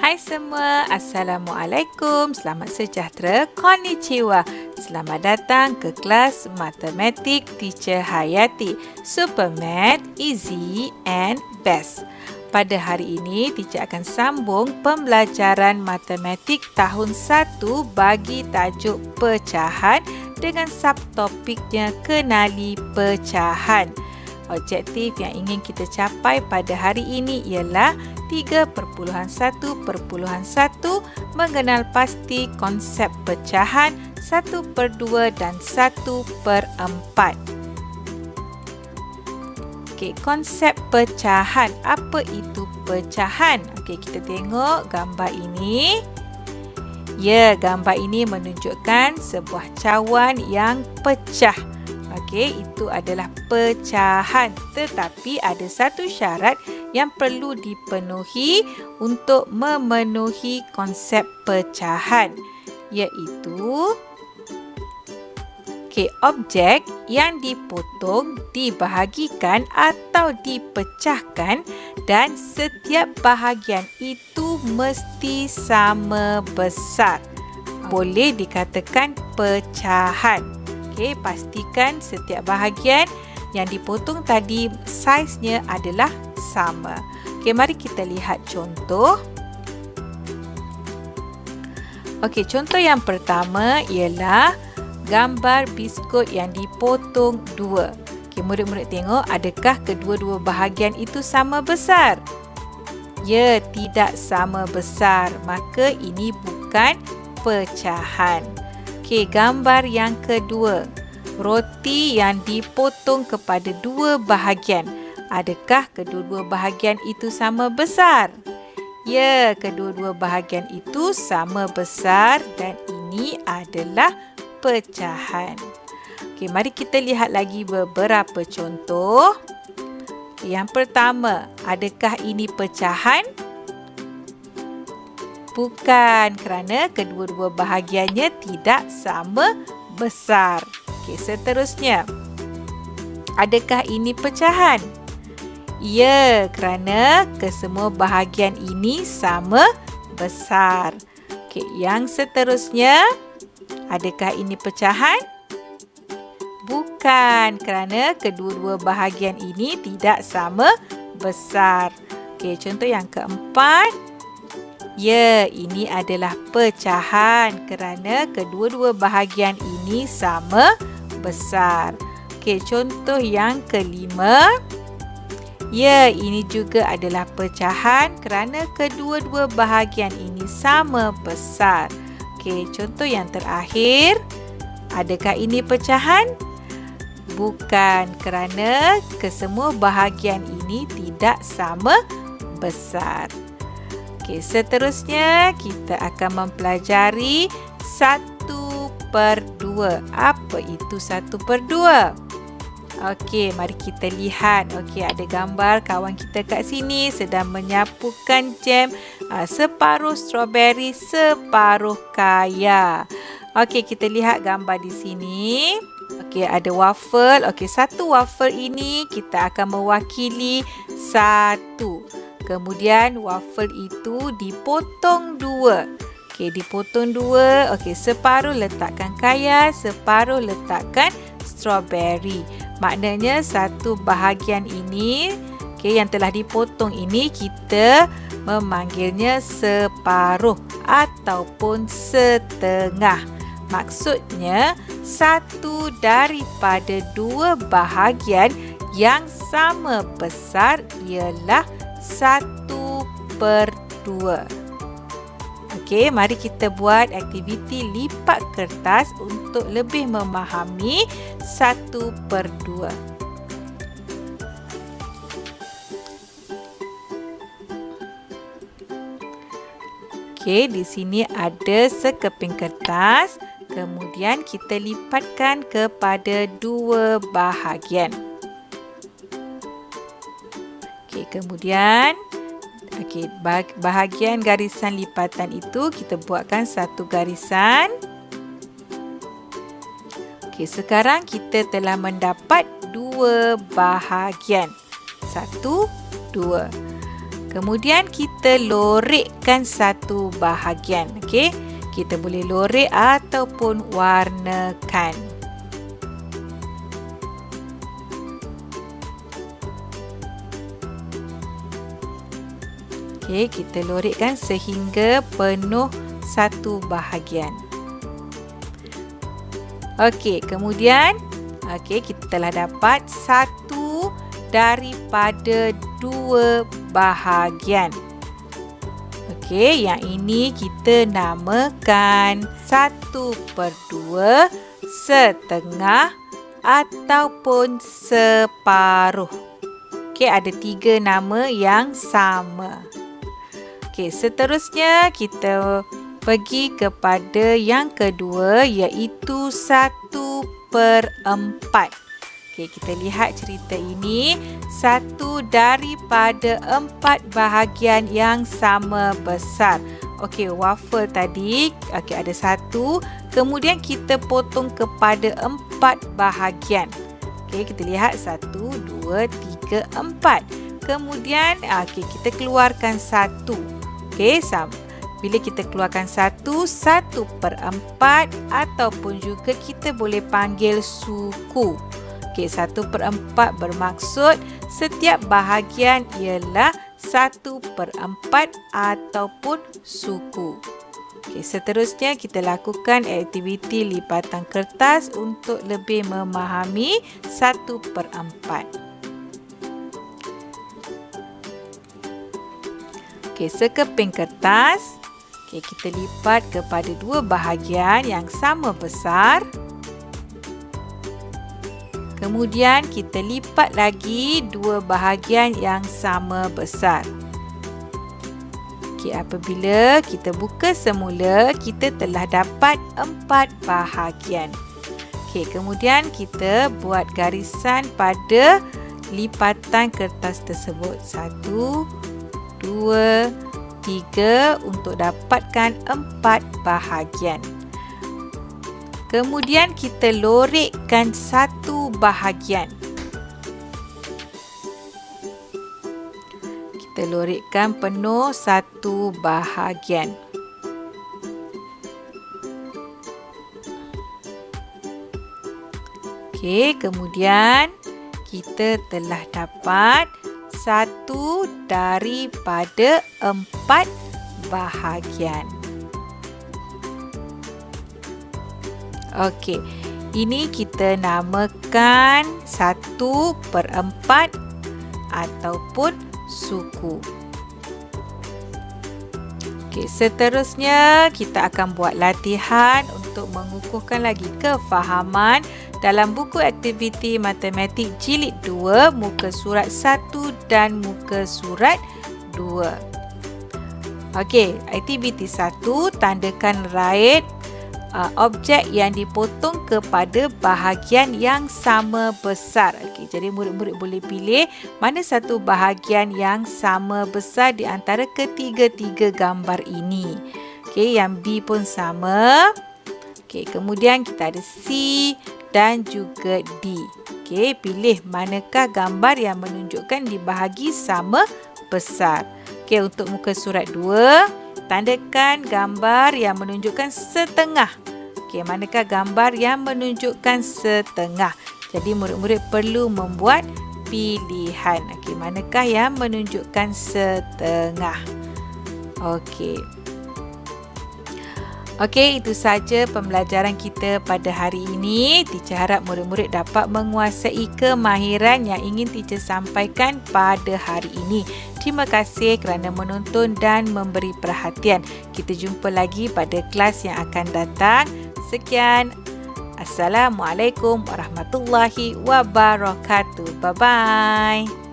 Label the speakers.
Speaker 1: Hai semua, Assalamualaikum, selamat sejahtera, konnichiwa. Selamat datang ke kelas Matematik Teacher Hayati, Super Math, Easy and Best. Pada hari ini, teacher akan sambung pembelajaran matematik tahun 1 bagi tajuk pecahan dengan subtopiknya kenali pecahan. Objektif yang ingin kita capai pada hari ini ialah 3.1.1 mengenal pasti konsep pecahan 1/2 dan 1/4. Okey, konsep pecahan. Apa itu pecahan? Okey, kita tengok gambar ini. Ya, gambar ini menunjukkan sebuah cawan yang pecah. Okey, itu adalah pecahan. Tetapi ada satu syarat yang perlu dipenuhi untuk memenuhi konsep pecahan, iaitu objek yang dipotong, dibahagikan atau dipecahkan dan setiap bahagian itu mesti sama besar. Boleh dikatakan pecahan. Okey, pastikan setiap bahagian yang dipotong tadi saiznya adalah sama. Okey, mari kita lihat contoh. Okey, contoh yang pertama ialah gambar biskut yang dipotong dua. Okey, murid-murid tengok, adakah kedua-dua bahagian itu sama besar? Ya, tidak sama besar. Maka ini bukan pecahan. Okey, gambar yang kedua. Roti yang dipotong kepada dua bahagian. Adakah kedua-dua bahagian itu sama besar? Ya, kedua-dua bahagian itu sama besar dan ini adalah pecahan. Okey, mari kita lihat lagi beberapa contoh. Okey, yang pertama, adakah ini pecahan? Bukan, kerana kedua-dua bahagiannya tidak sama besar. Okey, seterusnya. Adakah ini pecahan? Ya, kerana kesemua bahagian ini sama besar. Okey, yang seterusnya. Adakah ini pecahan? Bukan, kerana kedua-dua bahagian ini tidak sama besar. Okey, contoh yang keempat. Ya, ini adalah pecahan kerana kedua-dua bahagian ini sama besar. Okey, contoh yang kelima. Ya, ini juga adalah pecahan kerana kedua-dua bahagian ini sama besar. Okey, contoh yang terakhir. Adakah ini pecahan? Bukan, kerana kesemua bahagian ini tidak sama besar. Okey, seterusnya kita akan mempelajari 1/2. Apa itu 1/2? Okey, mari kita lihat. Okey, ada gambar kawan kita kat sini sedang menyapukan jam separuh strawberry, separuh kaya. Okey, kita lihat gambar di sini. Okey, ada waffle. Okey, satu waffle ini kita akan mewakili satu. Kemudian waffle itu dipotong dua. Okey, dipotong dua. Okey, separuh letakkan kaya, separuh letakkan strawberry. Maknanya satu bahagian ini, okey, yang telah dipotong ini kita memanggilnya separuh ataupun setengah. Maksudnya satu daripada dua bahagian yang sama besar ialah 1/2. Okey, mari kita buat aktiviti lipat kertas untuk lebih memahami 1/2. Okey, di sini ada sekeping kertas. Kemudian kita lipatkan kepada dua bahagian. Okey, kemudian bahagian garisan lipatan itu kita buatkan satu garisan. Okey, sekarang kita telah mendapat dua bahagian. 1, 2. Kemudian kita lorekkan satu bahagian. Okey, kita boleh lorek ataupun warnakan. Okey, kita lorekkan sehingga penuh satu bahagian. Okey, kemudian kita telah dapat satu daripada dua bahagian. Okey, yang ini kita namakan 1/2, setengah ataupun separuh. Okey, ada 3 nama yang sama. Okey, seterusnya kita pergi kepada yang kedua, iaitu 1/4. Okey, kita lihat cerita ini. 1 daripada 4 bahagian yang sama besar. Okey, waffle tadi ada 1. Kemudian kita potong kepada 4 bahagian. Okey, kita lihat 1, 2, 3, 4. Kemudian kita keluarkan 1. Okey, bila kita keluarkan 1/4 ataupun juga kita boleh panggil suku. Okey, 1/4 bermaksud setiap bahagian ialah 1/4 ataupun suku. Okey, seterusnya kita lakukan aktiviti lipatan kertas untuk lebih memahami 1/4. Okey, sekeping kertas. Okey, kita lipat kepada 2 bahagian yang sama besar. Kemudian kita lipat lagi 2 bahagian yang sama besar. Okey, apabila kita buka semula, kita telah dapat 4 bahagian. Okey, kemudian kita buat garisan pada lipatan kertas tersebut. 1, 2, 3 untuk dapatkan 4 bahagian. Kemudian kita lorekkan satu bahagian. Kita lorekkan penuh satu bahagian. Okey, kemudian kita telah dapat 1 daripada 4 bahagian. Okey, ini kita namakan 1/4 ataupun suku. Okey, seterusnya kita akan buat latihan untuk mengukuhkan lagi kefahaman dalam buku aktiviti matematik jilid 2, muka surat 1 dan muka surat 2. Okey, aktiviti 1, tandakan raih objek yang dipotong kepada bahagian yang sama besar. Okey, jadi murid-murid boleh pilih mana satu bahagian yang sama besar di antara ketiga-tiga gambar ini. Okey, yang B pun sama. Okey, kemudian kita ada C dan juga D. Okey, pilih manakah gambar yang menunjukkan dibahagi sama besar. Okey, untuk muka surat 2, tandakan gambar yang menunjukkan setengah. Okey, manakah gambar yang menunjukkan setengah? Jadi murid-murid perlu membuat pilihan. Okey, manakah yang menunjukkan setengah? Okey. Okey, itu saja pembelajaran kita pada hari ini. Teacher harap murid-murid dapat menguasai kemahiran yang ingin teacher sampaikan pada hari ini. Terima kasih kerana menonton dan memberi perhatian. Kita jumpa lagi pada kelas yang akan datang. Sekian. Assalamualaikum warahmatullahi wabarakatuh. Bye-bye.